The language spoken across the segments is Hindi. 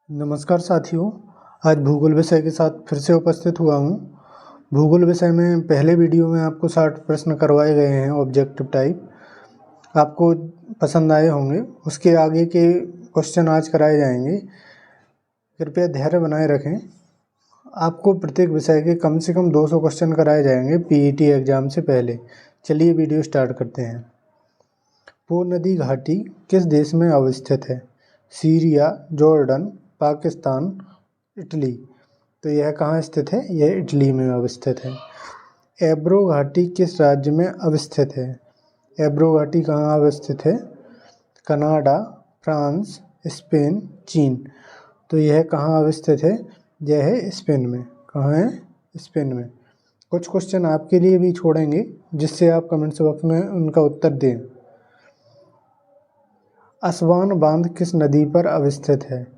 नमस्कार साथियों, आज भूगोल विषय के साथ फिर से उपस्थित हुआ हूँ। भूगोल विषय में पहले वीडियो में आपको 60 प्रश्न करवाए गए हैं ऑब्जेक्टिव टाइप, आपको पसंद आए होंगे। उसके आगे के क्वेश्चन आज कराए जाएंगे। कृपया धैर्य बनाए रखें। आपको प्रत्येक विषय के कम से कम 200 क्वेश्चन कराए जाएंगे पीईटी एग्जाम से पहले। चलिए वीडियो स्टार्ट करते हैं। पो नदी घाटी किस देश में अवस्थित है? Syria, Jordan, Pakistan, Italy. तो यह कहाँ स्थित है? यह इटली में अवस्थित है। एब्रो घाटी किस राज्य में अवस्थित है? एब्रो घाटी कहाँ अवस्थित है? कनाडा, फ्रांस, स्पेन, चीन। तो यह कहाँ अवस्थित है? यह है स्पेन में। कहाँ है? स्पेन में। कुछ क्वेश्चन आपके लिए भी छोड़ेंगे जिससे आप कमेंट्स बॉक्स में उनका उत्तर दें। असवान बांध किस नदी पर अवस्थित है?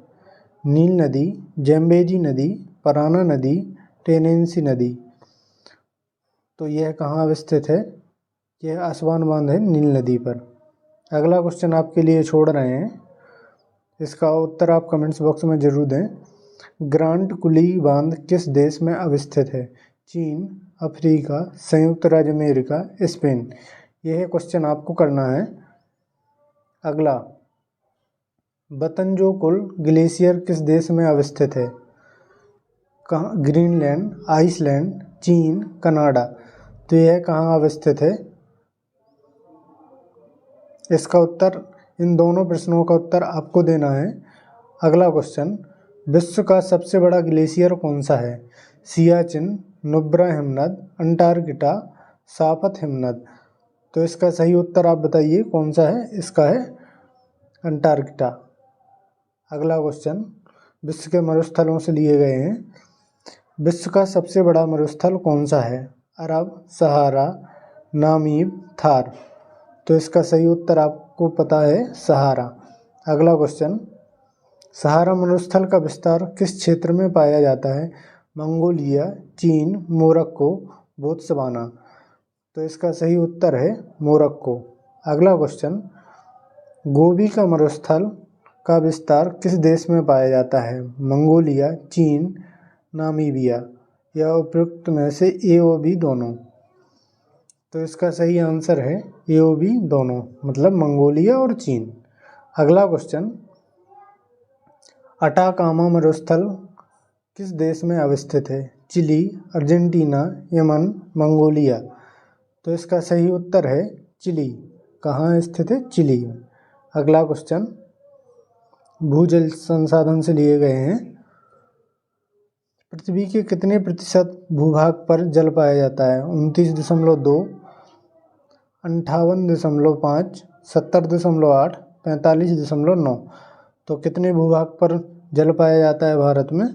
नील नदी, जैम्बेजी नदी, पराना नदी, टेनेंसी नदी। तो यह कहाँ अवस्थित है? यह असवान बांध है नील नदी पर। अगला क्वेश्चन आपके लिए छोड़ रहे हैं, इसका उत्तर आप कमेंट्स बॉक्स में जरूर दें। ग्रांट कुली बांध किस देश में अवस्थित है? चीन, अफ्रीका, संयुक्त राज्य अमेरिका, स्पेन। यह क्वेश्चन आपको करना है। अगला, बतंजोकुल ग्लेशियर किस देश में अवस्थित है? कहाँ? ग्रीनलैंड, आइसलैंड, चीन, कनाडा। तो यह कहाँ अवस्थित है? इसका उत्तर, इन दोनों प्रश्नों का उत्तर आपको देना है। अगला क्वेश्चन, विश्व का सबसे बड़ा ग्लेशियर कौन सा है? सियाचिन, नुब्रा हिमनद, अंटार्कटिका, सापत हिमनद। तो इसका सही उत्तर आप बताइए कौन सा है? इसका है अंटार्कटिका। अगला क्वेश्चन विश्व के मरुस्थलों से लिए गए हैं। विश्व का सबसे बड़ा मरुस्थल कौन सा है? अरब, सहारा, नामीब, थार। तो इसका सही उत्तर आपको पता है, सहारा। अगला क्वेश्चन, सहारा मरुस्थल का विस्तार किस क्षेत्र में पाया जाता है? मंगोलिया, चीन, मोरक्को, बोत्सवाना। तो इसका सही उत्तर है मोरक्को। अगला क्वेश्चन, गोबी का मरुस्थल का विस्तार किस देश में पाया जाता है? मंगोलिया, चीन, नामीबिया। या उपयुक्त में से ए और बी दोनों। तो इसका सही आंसर है ए और बी दोनों, मतलब मंगोलिया और चीन। अगला क्वेश्चन, अटाकामा मरुस्थल किस देश में अवस्थित है? Chile, Argentina, Yemen, Mongolia. तो इसका सही उत्तर है चिली। कहाँ स्थित है? चिली में। अगला क्वेश्चन भूजल संसाधन से लिए गए हैं। पृथ्वी के कितने प्रतिशत भूभाग पर जल पाया जाता है? 29.2, 58.5, 70.8, 45.9। तो कितने भूभाग पर जल पाया जाता है भारत में,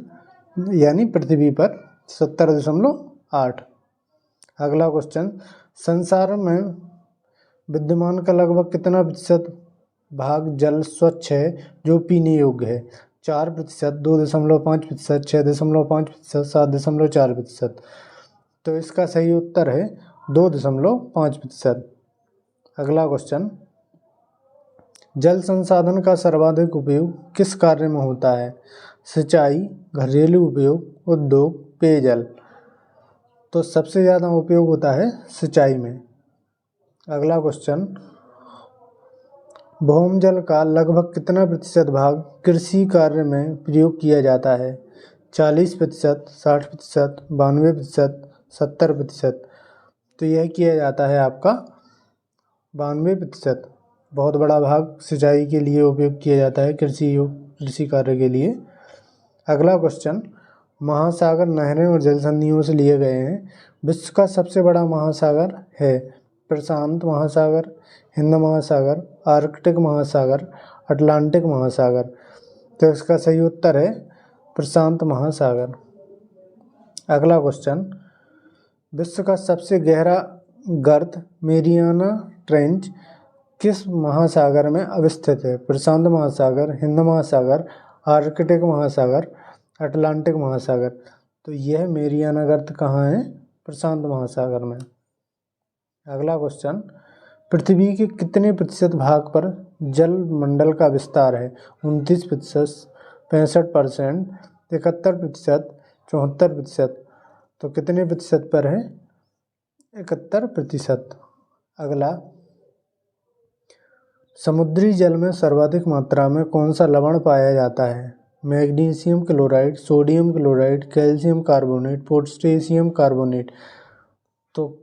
यानी पृथ्वी पर? 70.8। अगला क्वेश्चन, संसार में विद्यमान का लगभग कितना प्रतिशत भाग जल स्वच्छ है जो पीने योग्य है? 4%, 2.5%, 6.5%, 7.4%। तो इसका सही उत्तर है 2.5%। अगला क्वेश्चन, जल संसाधन का सर्वाधिक उपयोग किस कार्य में होता है? सिंचाई, घरेलू उपयोग, उद्योग, पेयजल। तो सबसे ज़्यादा उपयोग होता है सिंचाई में। अगला क्वेश्चन, भौम जल का लगभग कितना प्रतिशत भाग कृषि कार्य में प्रयोग किया जाता है? 40%, 60%, 92%, 70%। तो यह किया जाता है आपका 92%। बहुत बड़ा भाग सिंचाई के लिए उपयोग किया जाता है, कृषि कार्य के लिए। अगला क्वेश्चन, महासागर, नहरें और जल संधियों से लिए गए हैं। विश्व का सबसे बड़ा महासागर है? प्रशांत महासागर, हिंद महासागर, आर्कटिक महासागर, अटलांटिक महासागर। तो इसका सही उत्तर है प्रशांत महासागर। अगला क्वेश्चन, विश्व का सबसे गहरा गर्त मेरियाना ट्रेंच किस महासागर में अवस्थित है? प्रशांत महासागर, हिंद महासागर, आर्कटिक महासागर, अटलांटिक महासागर। तो यह मेरियाना गर्त कहाँ है? प्रशांत महासागर में। अगला क्वेश्चन, पृथ्वी के कितने प्रतिशत भाग पर जल मंडल का विस्तार है? 29%, 65%, 71%, 74%। तो कितने प्रतिशत पर है? 71%। अगला, समुद्री जल में सर्वाधिक मात्रा में कौन सा लवण पाया जाता है? Magnesium chloride, sodium chloride, calcium carbonate, potassium carbonate. तो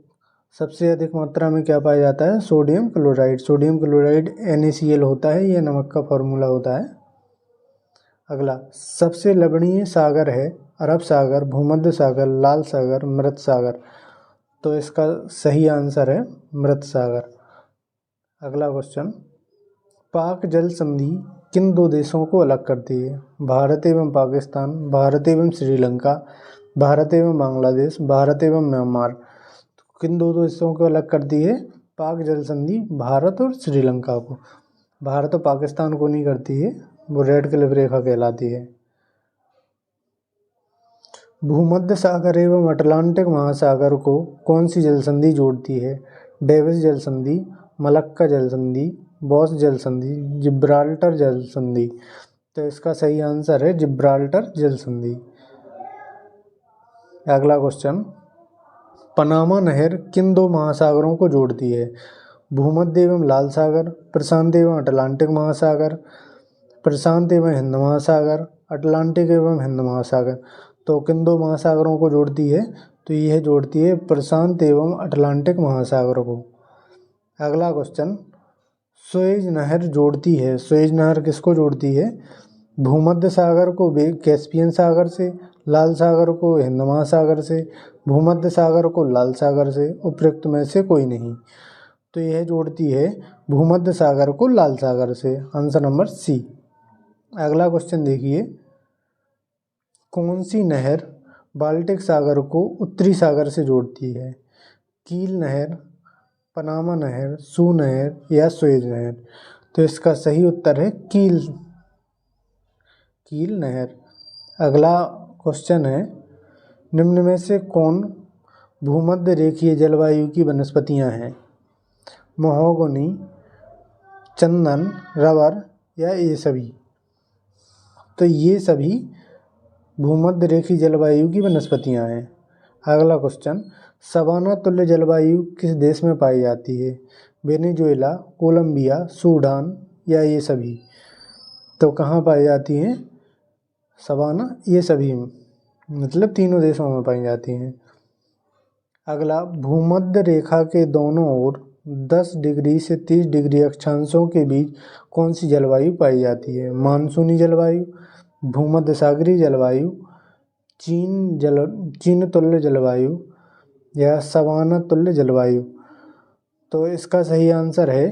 सबसे अधिक मात्रा में क्या पाया जाता है? Sodium chloride. Sodium chloride NaCl होता है, यह नमक का फॉर्मूला होता है। अगला, सबसे लवणीय सागर है अरब सागर, भूमध्य सागर, लाल सागर, मृत सागर। तो इसका सही आंसर है मृत सागर। अगला क्वेश्चन, पाक जल संधि किन दो देशों को अलग करती है? भारत एवं पाकिस्तान, भारत एवं श्रीलंका, भारत एवं बांग्लादेश, भारत एवं म्यांमार। किन दो देशों को अलग करती है पाक जल संधि? भारत और श्रीलंका को। भारत और पाकिस्तान को नहीं करती है, वो रेड क्लिफ रेखा कहलाती है। भूमध्य सागर एवं अटलांटिक महासागर को कौन सी जल संधि जोड़ती है? डेविस जल संधि, मलक्का जल संधि, बॉस जल संधि, जिब्राल्टर जल संधि। तो इसका सही आंसर है जिब्राल्टर जल संधि। अगला क्वेश्चन, पनामा नहर किन दो महासागरों को जोड़ती है? भूमध्य एवं लाल सागर, प्रशांत एवं अटलांटिक महासागर, प्रशांत एवं हिंद महासागर, अटलांटिक एवं हिंद महासागर। तो किन दो महासागरों को जोड़ती है? तो यह जोड़ती है प्रशांत एवं अटलांटिक महासागर को। अगला क्वेश्चन, सुएज नहर जोड़ती है, सुएज नहर किसको जोड़ती है? भूमध्य सागर को कैस्पियन सागर से, लाल सागर को हिंद महासागर से, भूमध्य सागर को लाल सागर से, उपयुक्त में से कोई नहीं। तो यह जोड़ती है भूमध्य सागर को लाल सागर से, आंसर नंबर सी। अगला क्वेश्चन देखिए, कौन सी नहर बाल्टिक सागर को उत्तरी सागर से जोड़ती है? कील नहर, पनामा नहर, सू नहर या सुएज नहर। तो इसका सही उत्तर है कील नहर। अगला क्वेश्चन है, निम्न में से कौन भूमध्य रेखीय जलवायु की वनस्पतियां हैं? महोगनी, चंदन, रबर या ये सभी। तो ये सभी भूमध्य रेखीय जलवायु की वनस्पतियां हैं। अगला क्वेश्चन, सवाना तुल्य जलवायु किस देश में पाई जाती है? वेनेजुएला, कोलंबिया, सूडान या ये सभी। तो कहाँ पाई जाती हैं सवाना? ये सभी, मतलब तीनों देशों में पाई जाती हैं। अगला, भूमध्य रेखा के दोनों ओर 10 डिग्री से 30 डिग्री अक्षांशों के बीच कौन सी जलवायु पाई जाती है? मानसूनी जलवायु, भूमध्य सागरीय जलवायु, चीन तुल्य जलवायु या सवाना तुल्य जलवायु। तो इसका सही आंसर है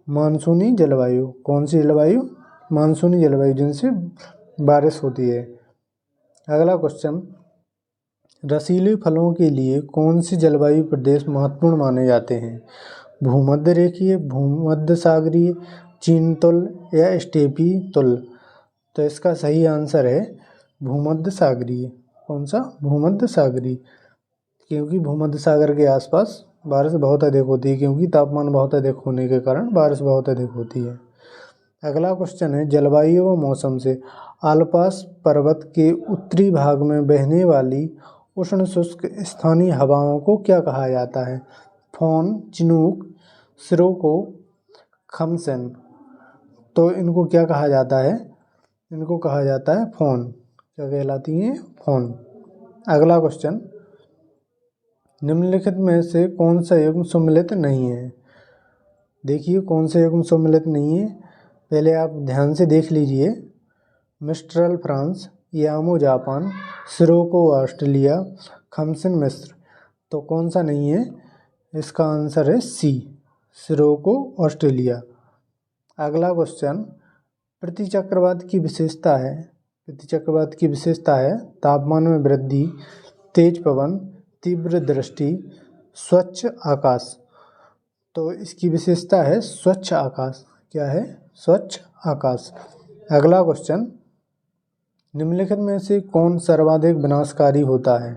मानसूनी जलवायु। कौन सी जलवायु? मानसूनी जलवायु, जिनसे बारिश होती है। अगला क्वेश्चन, रसीले फलों के लिए कौन सी जलवायु प्रदेश महत्वपूर्ण माने जाते हैं? भूमध्य रेखीय, भूमध्य सागरीय, चीन तुल्य या स्टेपी तुल्य। तो इसका सही आंसर है भूमध्य सागरीय। कौन सा? भूमध्य सागरीय, क्योंकि भूमध्य सागर के आसपास बारिश बहुत अधिक होती है, क्योंकि तापमान बहुत अधिक होने के कारण बारिश बहुत अधिक होती है। अगला क्वेश्चन है, जलवायु व मौसम से आल्प्स पर्वत के उत्तरी भाग में बहने वाली उष्ण शुष्क स्थानीय हवाओं को क्या कहा जाता है? Foehn, chinook, sirocco, khamsin. तो इनको क्या कहा जाता है? इनको कहा जाता है फोन। क्या कहलाती हैं? फोन। अगला क्वेश्चन, निम्नलिखित में से कौन सा युग्म सम्मिलित नहीं है? देखिए कौन सा युग्म सम्मिलित नहीं है, पहले आप ध्यान से देख लीजिए। मिस्ट्रल फ्रांस, यामो जापान, सिरोको ऑस्ट्रेलिया, खमसेन मिस्र। तो कौन सा नहीं है? इसका आंसर है सी, सिरोको ऑस्ट्रेलिया। अगला क्वेश्चन, प्रतिचक्रवात की विशेषता है, प्रतिचक्रवात की विशेषता है तापमान में वृद्धि, तेज पवन, तीव्र दृष्टि, स्वच्छ आकाश। तो इसकी विशेषता है स्वच्छ आकाश। क्या है? स्वच्छ आकाश। अगला क्वेश्चन, निम्नलिखित में से कौन सर्वाधिक विनाशकारी होता है?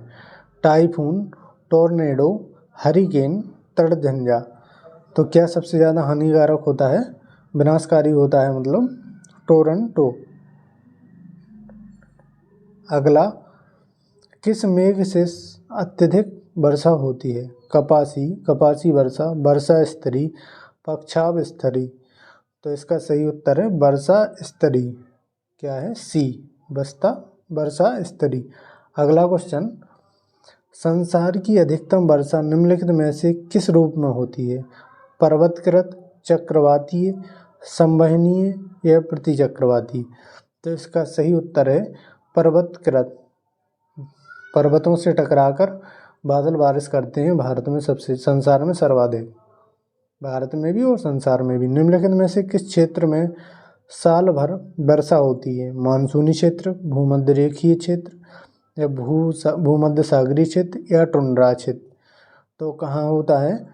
टाइफून, टोर्नेडो, हरिकेन, तड़झंझा। तो क्या सबसे ज़्यादा हानिकारक होता है, विनाशकारी होता है, मतलब टोरंटो। अगला, किस मेघ से अत्यधिक वर्षा होती है? कपासी वर्षा, वर्षा स्तरी, पक्षाव स्तरी। तो इसका सही उत्तर है वर्षा स्तरी। क्या है? सी, वर्षा स्तरी। अगला क्वेश्चन, संसार की अधिकतम वर्षा निम्नलिखित में से किस रूप में होती है? पर्वतकृत, चक्रवातीय, संवहनीय या प्रतिचक्रवाती। तो इसका सही उत्तर है पर्वतकृत। पर्वतों से टकराकर बादल बारिश करते हैं भारत में संसार में सर्वाधिक, भारत में भी और संसार में भी। निम्नलिखित में से किस क्षेत्र में साल भर वर्षा होती है? मानसूनी क्षेत्र, भूमध्य रेखीय क्षेत्र या भूमध्य सागरीय क्षेत्र या टुंड्रा क्षेत्र। तो कहाँ होता है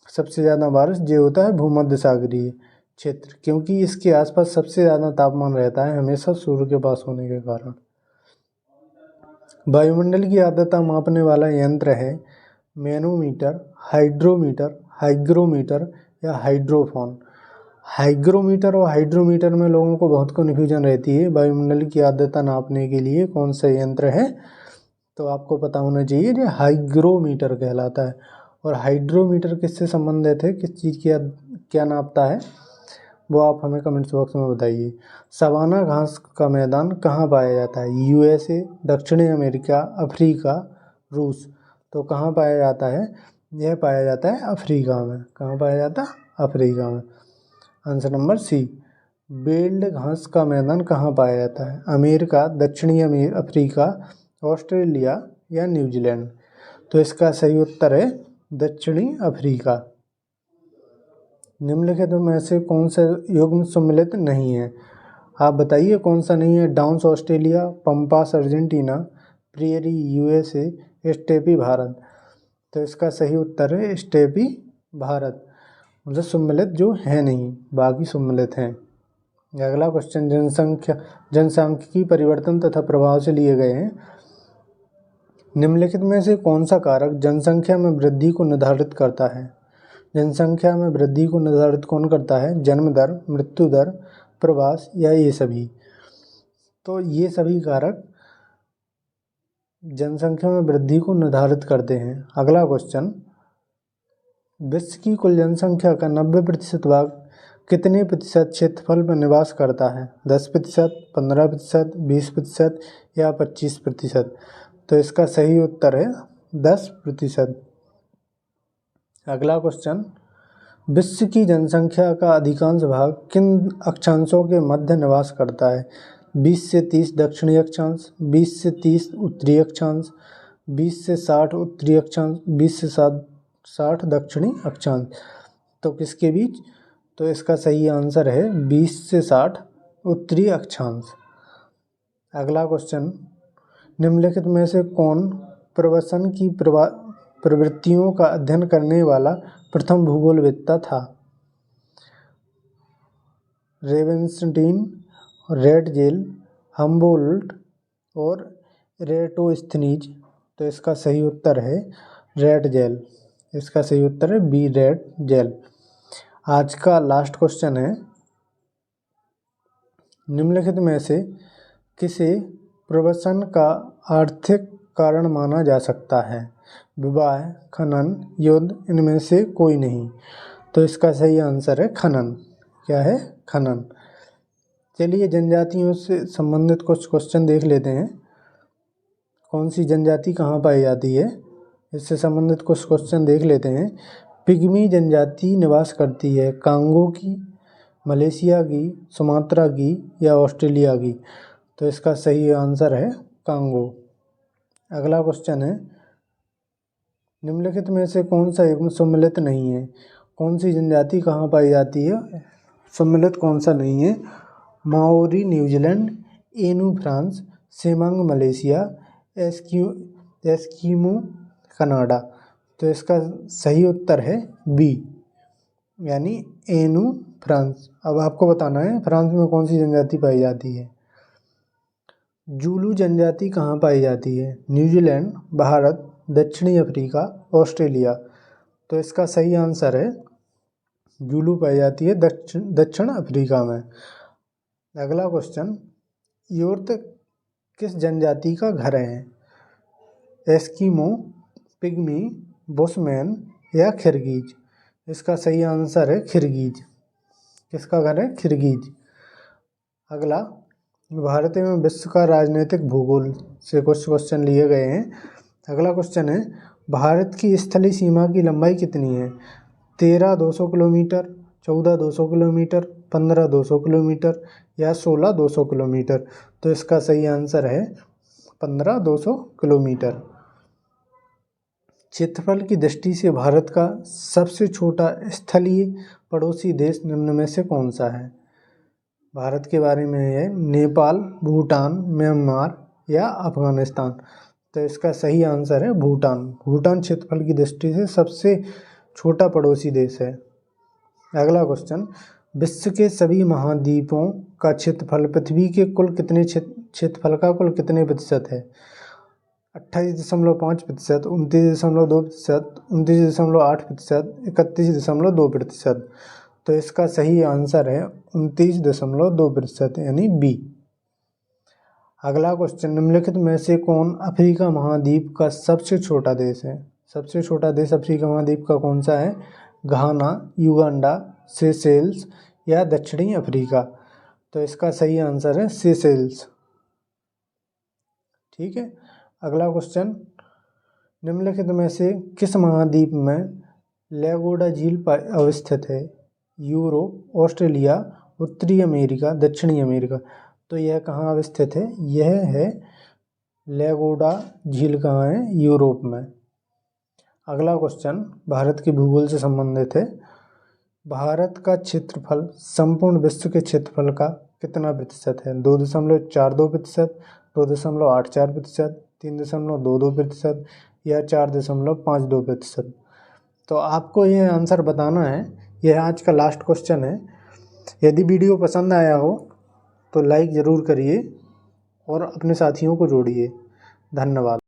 सबसे ज़्यादा बारिश? ये होता है भूमध्य सागरीय क्षेत्र, क्योंकि इसके आसपास सबसे ज़्यादा तापमान रहता है हमेशा सूर्य के पास होने के कारण। वायुमंडल की आर्द्रता मापने वाला यंत्र है मैनोमीटर, हाइड्रोमीटर, हाइग्रोमीटर या हाइड्रोफोन। हाइग्रोमीटर और हाइड्रोमीटर में लोगों को बहुत कन्फ्यूजन रहती है। वायुमंडल की आर्द्रता नापने के लिए कौन सा यंत्र है? तो आपको पता होना चाहिए ये हाइग्रोमीटर कहलाता है। और हाइड्रोमीटर किससे संबंधित है, किस चीज़ की क्या नापता है, वो आप हमें कमेंट्स बॉक्स में बताइए। सवाना घास का मैदान कहाँ पाया जाता है? यूएसए, दक्षिणी अमेरिका, अफ्रीका, रूस। तो कहाँ पाया जाता है? यह पाया जाता है अफ्रीका में। कहाँ पाया जाता है? अफ्रीका में। Answer number C. बेल्ड घास का मैदान कहाँ पाया जाता है? अमेरिका, दक्षिणी अफ्रीका, ऑस्ट्रेलिया या न्यूजीलैंड। तो इसका सही उत्तर है दक्षिणी अफ्रीका। निम्नलिखित में से कौन सा युग्म सम्मिलित नहीं है? आप बताइए कौन सा नहीं है? Downs Australia, Pampas Argentina, Prairie USA, steppe Bharat. तो इसका सही उत्तर है स्टेपी भारत। मतलब सम्मिलित जो है नहीं, बाकी सम्मिलित हैं। अगला क्वेश्चन, जनसांख्यिकी परिवर्तन तथा प्रभाव से लिए गए हैं। निम्नलिखित में से कौन सा कारक जनसंख्या में वृद्धि को निर्धारित करता है? जनसंख्या में वृद्धि को निर्धारित कौन करता है? जन्म दर, मृत्यु दर, प्रवास या ये सभी। तो ये सभी कारक जनसंख्या में वृद्धि को निर्धारित करते हैं। अगला क्वेश्चन, विश्व की कुल जनसंख्या का 90% भाग कितने प्रतिशत क्षेत्रफल में निवास करता है? 10%, 15%, 20% या 25%। तो इसका सही उत्तर है 10%। अगला क्वेश्चन, विश्व की जनसंख्या का अधिकांश भाग किन अक्षांशों के मध्य निवास करता है? 20 से 30 दक्षिणी अक्षांश, 20 से 30 उत्तरी अक्षांश, 20 से 60 उत्तरी अक्षांश, 20 से 60 दक्षिणी अक्षांश। तो किसके बीच? तो इसका सही आंसर है 20 से 60 उत्तरी अक्षांश। अगला क्वेश्चन, निम्नलिखित में से कौन प्रवसन की प्रवृत्तियों का अध्ययन करने वाला प्रथम भूगोलवेत्ता था? रेवेंस्टीन, रेडजेल, हम्बोल्ट और एरेटोस्थनीज। तो इसका सही उत्तर है रेडजेल। इसका सही उत्तर है बी, रेडजेल। आज का लास्ट क्वेश्चन है, निम्नलिखित में से किसे प्रवसन का आर्थिक कारण माना जा सकता है? विवाह, खनन, युद्ध, इनमें से कोई नहीं। तो इसका सही आंसर है खनन। क्या है? खनन। चलिए जनजातियों से संबंधित कुछ क्वेश्चन देख लेते हैं। कौन सी जनजाति कहाँ पाई जाती है, इससे संबंधित कुछ क्वेश्चन देख लेते हैं। पिग्मी जनजाति निवास करती है कांगो की, मलेशिया की, सुमात्रा की या ऑस्ट्रेलिया की। तो इसका सही आंसर है कांगो। अगला क्वेश्चन है, निम्नलिखित में से कौन सा युग्म सम्मिलित नहीं है? कौन सी जनजाति कहाँ पाई जाती है, सम्मिलित कौन सा नहीं है? Maori New Zealand, Inu France, Semang Malaysia, Eskimo Canada. तो इसका सही उत्तर है बी, यानी एनू फ्रांस। अब आपको बताना है फ्रांस में कौन सी जनजाति पाई जाती है। जूलू जनजाति कहाँ पाई जाती है? न्यूजीलैंड, भारत, दक्षिणी अफ्रीका, ऑस्ट्रेलिया। तो इसका सही आंसर है जूलू पाई जाती है दक्षिण अफ्रीका में। अगला क्वेश्चन, योर्क किस जनजाति का घर है? एस्किमो, पिग्मी, बुशमैन या खिरगीज? इसका सही आंसर है खिरगीज। किसका घर है? खिरगीज। अगला, भारत में विश्व का राजनीतिक भूगोल से कुछ क्वेश्चन लिए गए हैं। अगला क्वेश्चन है, भारत की स्थलीय सीमा की लंबाई कितनी है? 13,200 किलोमीटर, 14,200 किलोमीटर, 15,200 किलोमीटर या 16,200 किलोमीटर? तो इसका सही आंसर है 15,200 किलोमीटर। क्षेत्रफल की दृष्टि से भारत का सबसे छोटा स्थलीय पड़ोसी देश निम्न में से कौन सा है? भारत के बारे में है नेपाल, भूटान, म्यांमार या अफगानिस्तान? तो इसका सही आंसर है भूटान। भूटान क्षेत्रफल की दृष्टि से सबसे छोटा पड़ोसी देश है। अगला क्वेश्चन, विश्व के सभी महाद्वीपों का क्षेत्रफल पृथ्वी के कुल कितने क्षेत्रफल का कुल कितने प्रतिशत है? 28.5%, 29.2%, 29.8%, 31.2%? तो इसका सही आंसर है 29.2% यानी बी। अगला क्वेश्चन, निम्नलिखित में से कौन अफ्रीका महाद्वीप का सबसे छोटा देश है? सबसे छोटा देश अफ्रीका महाद्वीप का कौन सा है? घाना, युगांडा, सेशेल्स या दक्षिणी अफ्रीका? तो इसका सही आंसर है सेशेल्स। ठीक है। अगला क्वेश्चन, निम्नलिखित में से किस महाद्वीप में लैगोडा झील अवस्थित है? यूरोप, ऑस्ट्रेलिया, उत्तरी अमेरिका, दक्षिणी अमेरिका? तो यह कहाँ अवस्थित है? यह है लैगोडा झील कहाँ है? यूरोप में। अगला क्वेश्चन भारत के भूगोल से संबंधित है। भारत का क्षेत्रफल संपूर्ण विश्व के क्षेत्रफल का कितना प्रतिशत है? 2.42%, 2.84%, 3.22% या 4.52%? तो आपको यह आंसर बताना है। यह आज का लास्ट क्वेश्चन है। यदि वीडियो पसंद आया हो तो लाइक ज़रूर करिए और अपने साथियों को जोड़िए। धन्यवाद।